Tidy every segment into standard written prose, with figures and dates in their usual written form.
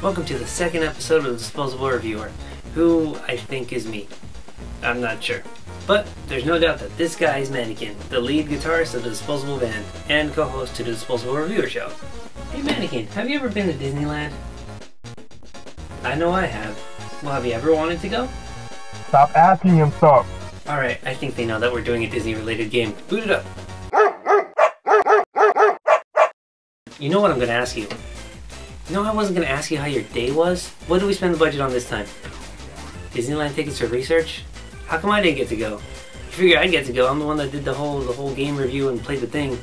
Welcome to the second episode of the Disposable Reviewer, who I think is me. I'm not sure. But there's no doubt that this guy is Manni-kin, the lead guitarist of the Disposable band, and co-host to the Disposable Reviewer show. Hey Manni-kin, have you ever been to Disneyland? I know I have. Well, have you ever wanted to go? Stop asking him stuff. Alright, I think they know that we're doing a Disney-related game. Boot it up. You know what I'm gonna ask you? No, I wasn't gonna ask you how your day was. What did we spend the budget on this time? Disneyland tickets for research? How come I didn't get to go? You figure I'd get to go. I'm the one that did the whole game review and played the thing.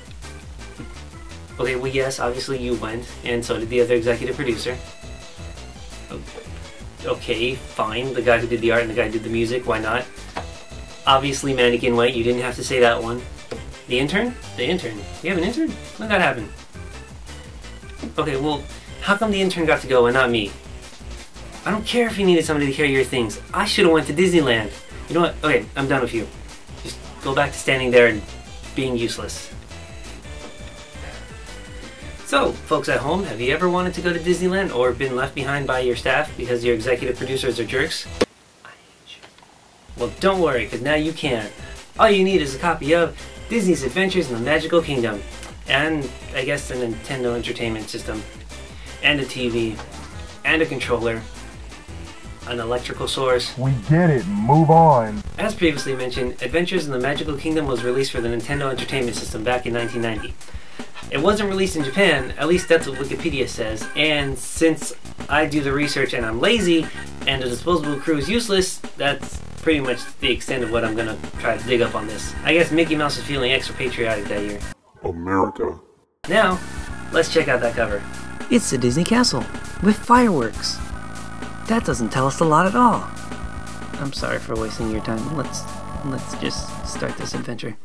Okay, well yes, obviously you went, and so did the other executive producer. Okay, fine. The guy who did the art and the guy who did the music, why not? Obviously Manni-kin went, you didn't have to say that one. The intern? The intern. You have an intern? When did that happen? Okay, well, how come the intern got to go and not me? I don't care if you needed somebody to carry your things. I should have went to Disneyland. You know what? Okay, I'm done with you. Just go back to standing there and being useless. So, folks at home, have you ever wanted to go to Disneyland or been left behind by your staff because your executive producers are jerks? I hate you. Well, don't worry, because now you can. All you need is a copy of Disney's Adventures in the Magical Kingdom, and I guess a Nintendo Entertainment System, and a TV, and a controller, an electrical source. We get it, move on. As previously mentioned, Adventures in the Magical Kingdom was released for the Nintendo Entertainment System back in 1990. It wasn't released in Japan, at least that's what Wikipedia says, and since I do the research and I'm lazy, and the Disposable crew is useless, that's pretty much the extent of what I'm gonna try to dig up on this. I guess Mickey Mouse is feeling extra patriotic that year. America. Now, let's check out that cover. It's the Disney Castle, with fireworks. That doesn't tell us a lot at all. I'm sorry for wasting your time. Let's just start this adventure.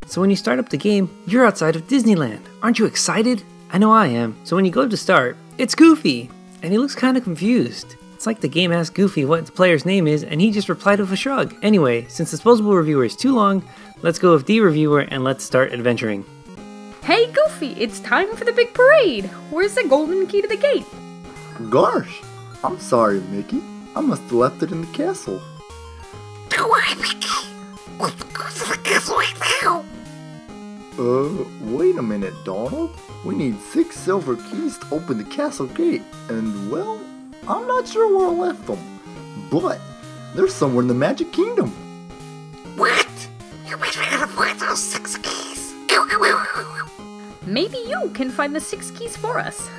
So when you start up the game, you're outside of Disneyland. Aren't you excited? I know I am. So when you go to start, it's Goofy, and he looks kind of confused. It's like the game asked Goofy what the player's name is, and he just replied with a shrug. Anyway, since Disposable Reviewer is too long, let's go with the reviewer and let's start adventuring. Hey Goofy, it's time for the big parade! Where's the golden key to the gate? Gosh, I'm sorry, Mickey. I must have left it in the castle. Don't worry, Mickey. Let's go to the castle right now. Wait a minute, Donald. We need 6 silver keys to open the castle gate, and well, I'm not sure where I left them. But they're somewhere in the Magic Kingdom. What? You mean we're gonna find those 6 keys? Maybe you can find the 6 keys for us.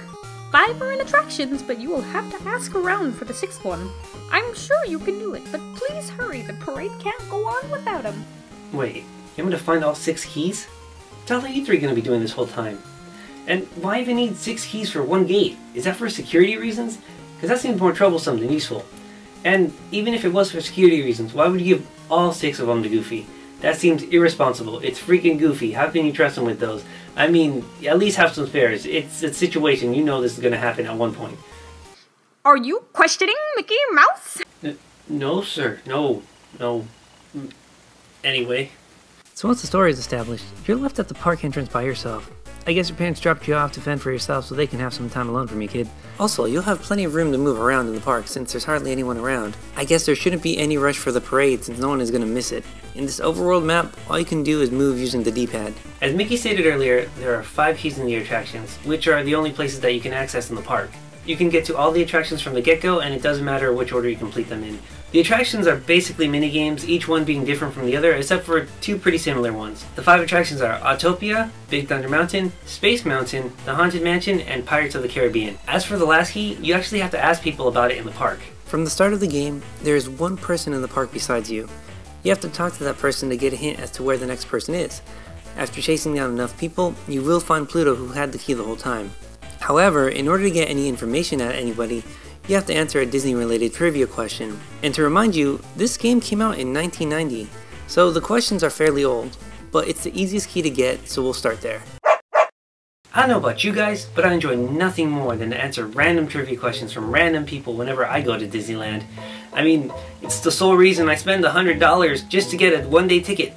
5 are in attractions, but you will have to ask around for the 6th one. I'm sure you can do it, but please hurry, the parade can't go on without him. Wait, you want me to find all 6 keys? What are you 3 going to be doing this whole time? And why even need 6 keys for one gate? Is that for security reasons? Because that seems more troublesome than useful. And even if it was for security reasons, why would you give all 6 of them to Goofy? That seems irresponsible. It's freaking Goofy. How can you trust him with those? I mean, at least have some spares. It's a situation. You know this is going to happen at one point. Are you questioning Mickey Mouse? No, sir. No. Anyway. So once the story is established, you're left at the park entrance by yourself. I guess your parents dropped you off to fend for yourself so they can have some time alone from you, kid. Also, you'll have plenty of room to move around in the park since there's hardly anyone around. I guess there shouldn't be any rush for the parade since no one is going to miss it. In this overworld map, all you can do is move using the D-pad. As Mickey stated earlier, there are 5 keys in the attractions, which are the only places that you can access in the park. You can get to all the attractions from the get-go, and it doesn't matter which order you complete them in. The attractions are basically minigames, each one being different from the other, except for 2 pretty similar ones. The 5 attractions are Autopia, Big Thunder Mountain, Space Mountain, the Haunted Mansion, and Pirates of the Caribbean. As for the last key, you actually have to ask people about it in the park. From the start of the game, there is one person in the park besides you. You have to talk to that person to get a hint as to where the next person is. After chasing down enough people, you will find Pluto, who had the key the whole time. However, in order to get any information out of anybody, you have to answer a Disney-related trivia question. And to remind you, this game came out in 1990, so the questions are fairly old, but it's the easiest key to get, so we'll start there. I don't know about you guys, but I enjoy nothing more than to answer random trivia questions from random people whenever I go to Disneyland. I mean, it's the sole reason I spend $100 just to get a one-day ticket.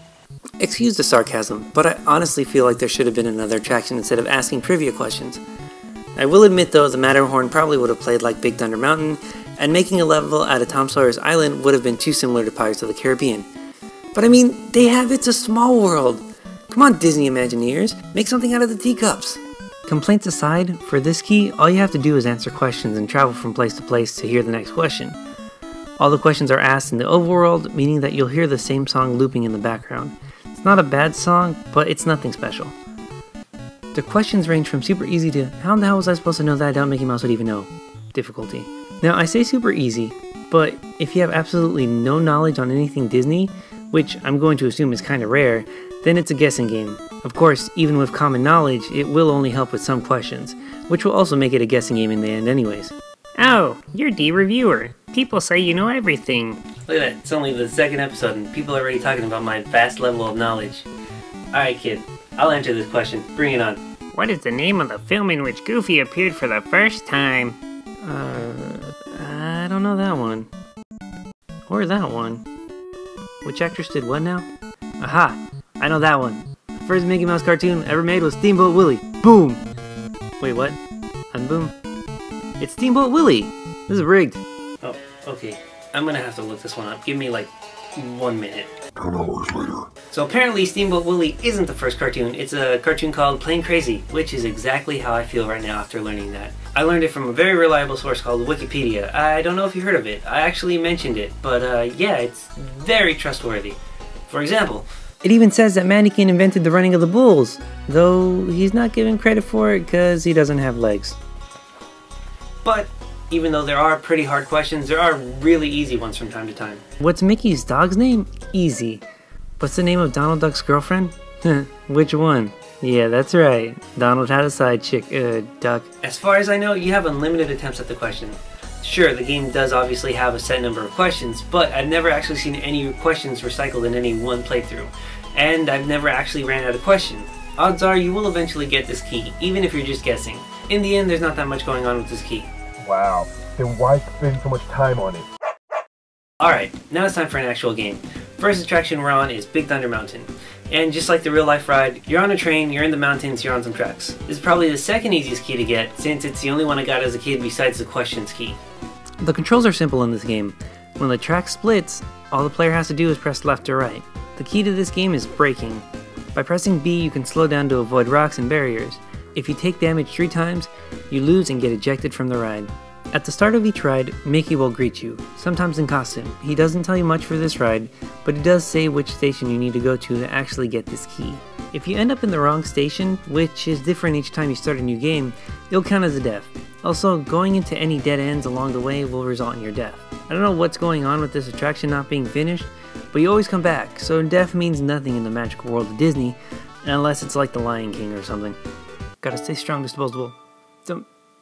Excuse the sarcasm, but I honestly feel like there should have been another attraction instead of asking trivia questions. I will admit though, the Matterhorn probably would have played like Big Thunder Mountain, and making a level out of Tom Sawyer's Island would have been too similar to Pirates of the Caribbean. But I mean, they have It's a Small World. Come on, Disney Imagineers, make something out of the teacups. Complaints aside, for this key, all you have to do is answer questions and travel from place to place to hear the next question. All the questions are asked in the overworld, meaning that you'll hear the same song looping in the background. It's not a bad song, but it's nothing special. The questions range from super easy to how the hell was I supposed to know that I doubt Mickey Mouse would even know difficulty. Now I say super easy, but if you have absolutely no knowledge on anything Disney, which I'm going to assume is kinda rare, then it's a guessing game. Of course, even with common knowledge, it will only help with some questions, which will also make it a guessing game in the end anyways. Oh, you're D Reviewer. People say you know everything. Look at that, it's only the second episode and people are already talking about my vast level of knowledge. Alright kid, I'll answer this question. Bring it on. What is the name of the film in which Goofy appeared for the first time? I don't know that one. Or that one. Which actress did what now? Aha! I know that one. The first Mickey Mouse cartoon ever made was Steamboat Willie. Boom! Wait, what? Unboom? It's Steamboat Willie! This is rigged. Oh, okay. I'm gonna have to look this one up. Give me like 1 minute. 10 hours later. So apparently Steamboat Willie isn't the first cartoon. It's a cartoon called Plain Crazy, which is exactly how I feel right now after learning that. I learned it from a very reliable source called Wikipedia. I don't know if you heard of it. I actually mentioned it, but yeah, it's very trustworthy. For example, It even says that Manni-kin invented the running of the bulls, though he's not given credit for it because he doesn't have legs. but even though there are pretty hard questions, there are really easy ones from time to time. What's Mickey's dog's name? Easy. What's the name of Donald Duck's girlfriend? Which one? Yeah, that's right. Donald had a side chick, duck. As far as I know, you have unlimited attempts at the question. Sure, the game does obviously have a set number of questions, but I've never actually seen any questions recycled in any one playthrough. And I've never actually ran out of questions. Odds are you will eventually get this key, even if you're just guessing. In the end, there's not that much going on with this key. Wow. Then why spend so much time on it? Alright, now it's time for an actual game. First attraction we're on is Big Thunder Mountain. And just like the real life ride, you're on a train, you're in the mountains, you're on some tracks. This is probably the second easiest key to get, since it's the only one I got as a kid besides the questions key. The controls are simple in this game. When the track splits, all the player has to do is press left or right. The key to this game is braking. By pressing B, you can slow down to avoid rocks and barriers. If you take damage 3 times, you lose and get ejected from the ride. At the start of each ride, Mickey will greet you, sometimes in costume. He doesn't tell you much for this ride, but he does say which station you need to go to actually get this key. If you end up in the wrong station, which is different each time you start a new game, it'll count as a death. Also, going into any dead ends along the way will result in your death. I don't know what's going on with this attraction not being finished, but you always come back, so death means nothing in the magical world of Disney, unless it's like the Lion King or something. Gotta stay strong, Disposable.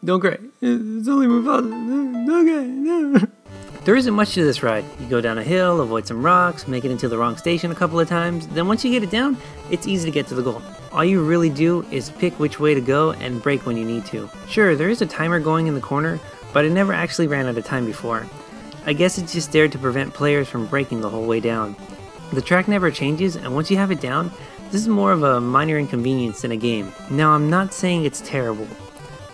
Don't cry. It's only Mufasa. Okay, no. There isn't much to this ride. You go down a hill, avoid some rocks, make it into the wrong station a couple of times, then once you get it down, it's easy to get to the goal. All you really do is pick which way to go and brake when you need to. Sure, there is a timer going in the corner, but it never actually ran out of time before. I guess it's just there to prevent players from braking the whole way down. The track never changes, and once you have it down, this is more of a minor inconvenience than a game. Now, I'm not saying it's terrible,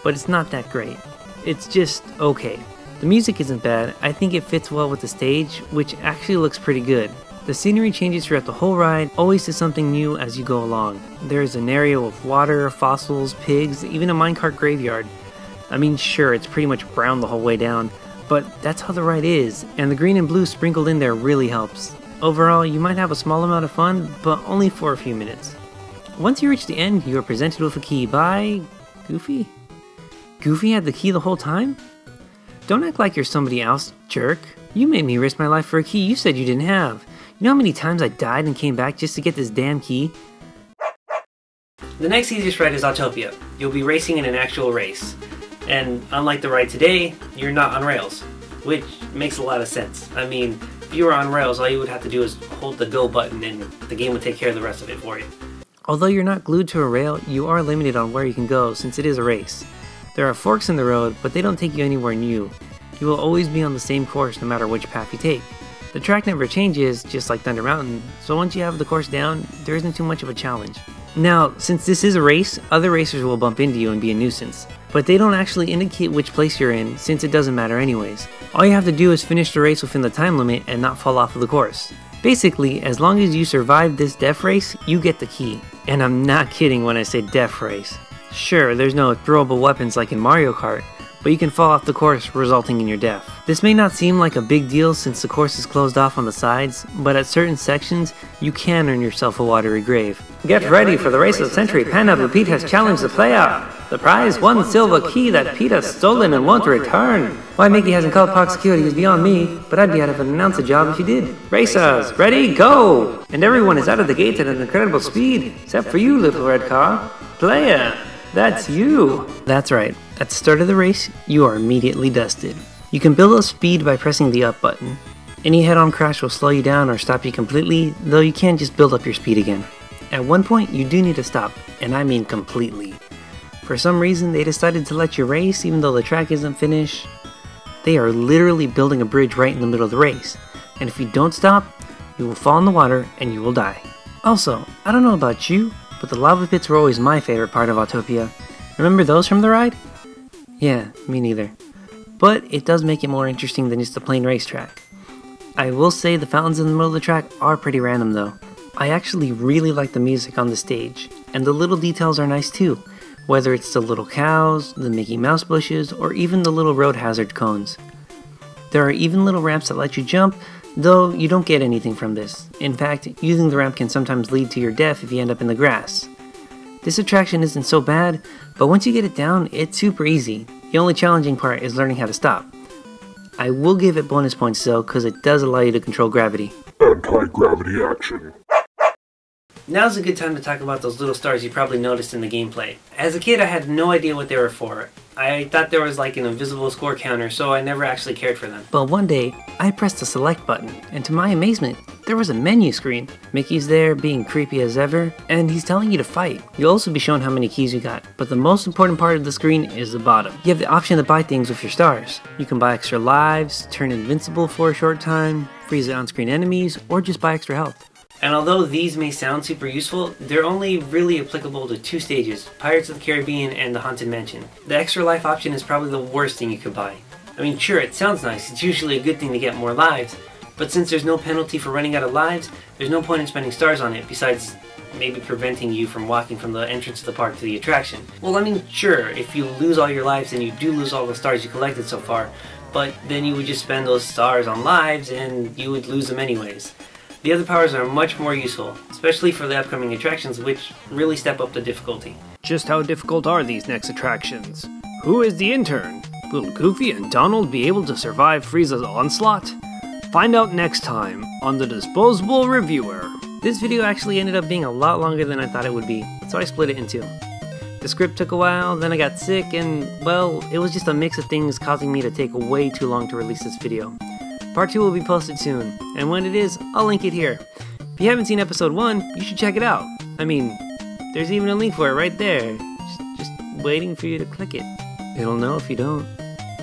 but it's not that great. It's just okay. The music isn't bad, I think it fits well with the stage, which actually looks pretty good. The scenery changes throughout the whole ride, always to something new as you go along. There is an area with water, fossils, pigs, even a minecart graveyard. I mean, sure, it's pretty much brown the whole way down, but that's how the ride is, and the green and blue sprinkled in there really helps. Overall, you might have a small amount of fun, but only for a few minutes. Once you reach the end, you are presented with a key by... Goofy? Goofy had the key the whole time? Don't act like you're somebody else, jerk. You made me risk my life for a key you said you didn't have. You know how many times I died and came back just to get this damn key? The next easiest ride is Autopia. You'll be racing in an actual race. And unlike the ride today, you're not on rails. Which makes a lot of sense. I mean, if you were on rails, all you would have to do is hold the go button and the game would take care of the rest of it for you. Although you're not glued to a rail, you are limited on where you can go since it is a race. There are forks in the road, but they don't take you anywhere new. You will always be on the same course no matter which path you take. The track never changes, just like Thunder Mountain, so once you have the course down, there isn't too much of a challenge. Now, since this is a race, other racers will bump into you and be a nuisance, but they don't actually indicate which place you're in since it doesn't matter anyways. All you have to do is finish the race within the time limit and not fall off of the course. Basically, as long as you survive this death race, you get the key. And I'm not kidding when I say death race. Sure, there's no throwable weapons like in Mario Kart, but you can fall off the course, resulting in your death. This may not seem like a big deal since the course is closed off on the sides, but at certain sections, you can earn yourself a watery grave. Get ready for the race of the century. Pineapple Pete has challenged the player. The prize, one silver key that Pete has stolen and won't return. Why Mickey hasn't called park security is beyond me, but I'd be out of an announcer job if he did. Racers, ready, go! And everyone is out of the gates at an incredible speed, except for you, little red car. Player, that's you. That's right. At the start of the race, you are immediately dusted. You can build up speed by pressing the up button. Any head-on crash will slow you down or stop you completely, though you can't just build up your speed again. At one point, you do need to stop, and I mean completely. For some reason, they decided to let you race even though the track isn't finished. They are literally building a bridge right in the middle of the race, and if you don't stop, you will fall in the water and you will die. Also, I don't know about you, but the lava pits were always my favorite part of Autopia. Remember those from the ride? Yeah, me neither. But it does make it more interesting than just a plain racetrack. I will say the fountains in the middle of the track are pretty random though. I actually really like the music on the stage, and the little details are nice too, whether it's the little cows, the Mickey Mouse bushes, or even the little road hazard cones. There are even little ramps that let you jump, though you don't get anything from this. In fact, using the ramp can sometimes lead to your death if you end up in the grass. This attraction isn't so bad, but once you get it down, it's super easy. The only challenging part is learning how to stop. I will give it bonus points though, because it does allow you to control gravity. Anti-gravity action. Now's a good time to talk about those little stars you probably noticed in the gameplay. As a kid, I had no idea what they were for. I thought there was like an invisible score counter, so I never actually cared for them. But one day, I pressed the select button, and to my amazement, there was a menu screen. Mickey's there, being creepy as ever, and he's telling you to fight. You'll also be shown how many keys you got, but the most important part of the screen is the bottom. You have the option to buy things with your stars. You can buy extra lives, turn invincible for a short time, freeze the on-screen enemies, or just buy extra health. And although these may sound super useful, they're only really applicable to two stages, Pirates of the Caribbean and the Haunted Mansion. The extra life option is probably the worst thing you could buy. I mean, sure, it sounds nice, it's usually a good thing to get more lives, but since there's no penalty for running out of lives, there's no point in spending stars on it besides maybe preventing you from walking from the entrance of the park to the attraction. Well, I mean, sure, if you lose all your lives, then you do lose all the stars you collected so far, but then you would just spend those stars on lives and you would lose them anyways. The other powers are much more useful, especially for the upcoming attractions, which really step up the difficulty. Just how difficult are these next attractions? Who is the intern? Will Goofy and Donald be able to survive Frieza's onslaught? Find out next time on the Disposable Reviewer. This video actually ended up being a lot longer than I thought it would be, so I split it in two. The script took a while, then I got sick, and, well, it was just a mix of things causing me to take way too long to release this video. Part 2 will be posted soon, and when it is, I'll link it here. If you haven't seen episode 1, you should check it out. I mean, there's even a link for it right there. Just waiting for you to click it. It'll know if you don't.